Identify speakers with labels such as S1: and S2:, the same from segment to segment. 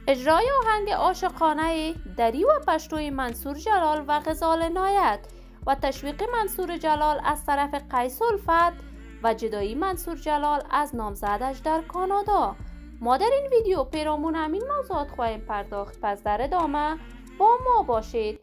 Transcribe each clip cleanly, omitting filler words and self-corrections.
S1: اجرای آهنگ عاشقانه دری و پشتوی منصور جلال و غزال عنایت و تشویق منصور جلال از طرف قیس الفت و جدایی منصور جلال از نامزدش در کانادا. ما در این ویدیو پیرامون همین موضوعات خواهیم پرداخت، پس در ادامه با ما باشید.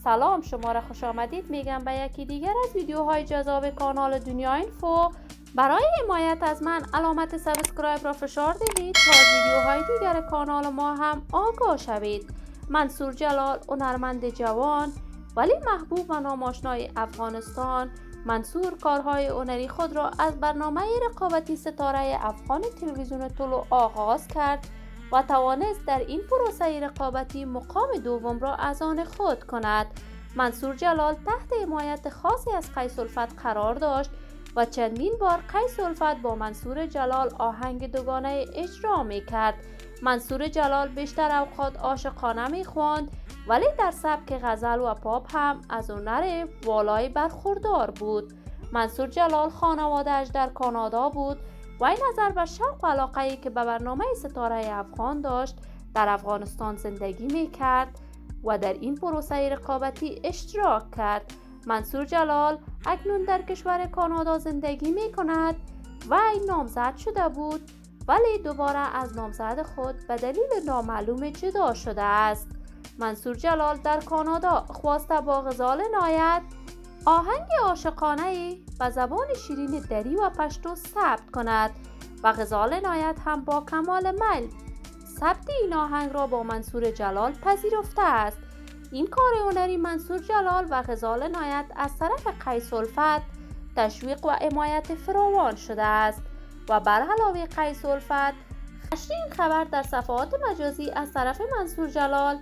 S1: سلام، شما را خوش آمدید میگم به یکی دیگر از ویدیوهای جذاب کانال دنیا اینفو. برای حمایت از من علامت سابسکرایب را فشار دهید تا از ویدیوهای دیگر کانال ما هم آگاه شوید. منصور جلال، هنرمند جوان ولی محبوب و ناماشنای افغانستان، منصور کارهای هنری خود را از برنامه رقابتی ستاره افغان تلویزیون طلوع آغاز کرد و توانست در این پروسه رقابتی مقام دوم را از آن خود کند. منصور جلال تحت حمایت خاصی از قیس الفت قرار داشت و چندین بار قیس الفت با منصور جلال آهنگ دوگانه اجرا می کرد. منصور جلال بیشتر اوقات عاشقانه می خواند ولی در سبک غزل و پاپ هم از هنر والای برخوردار بود. منصور جلال خانواده‌اش در کانادا بود و این نظر به شوق و علاقه‌ای که به برنامه ستاره افغان داشت در افغانستان زندگی می کرد و در این پروسه رقابتی اشتراک کرد. منصور جلال اکنون در کشور کانادا زندگی می کند و این نامزد شده بود ولی دوباره از نامزد خود به دلیل نامعلوم جدا شده است. منصور جلال در کانادا خواسته با غزال عنایت آهنگ عاشقانه به زبان شیرین دری و پشتو ثبت کند و غزال عنایت هم با کمال میل ثبت این آهنگ را با منصور جلال پذیرفته است. این کار هنری منصور جلال و غزال عنایت از طرف قیس الفت تشویق و حمایت فراوان شده است و بر علاوه قیس الفت نشر این خبر در صفحات مجازی از طرف منصور جلال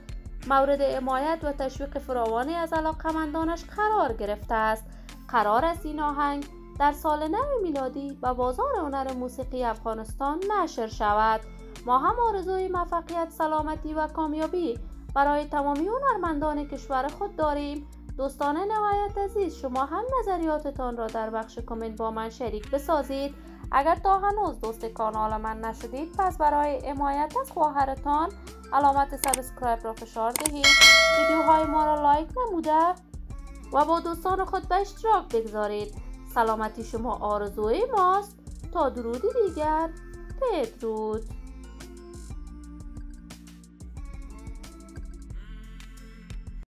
S1: مورد حمایت و تشویق فراوانی از علاقه‌مندانش قرار گرفته است. قرار است این آهنگ در سال نو میلادی به بازار هنر موسیقی افغانستان نشر شود. ما هم آرزوی موفقیت، سلامتی و کامیابی برای تمامی هنرمندان کشور خود داریم. دوستان نهایت عزیز، شما هم نظریاتتان را در بخش کامنت با من شریک بسازید. اگر تا هنوز دوست کانال من نشدید پس برای حمایت از خواهرتان علامت سابسکرایب را فشار دهید، ویدیوهای ما را لایک نموده و با دوستان خود به اشتراک بگذارید. سلامتی شما آرزوی ماست. تا درودی دیگر، بدرود.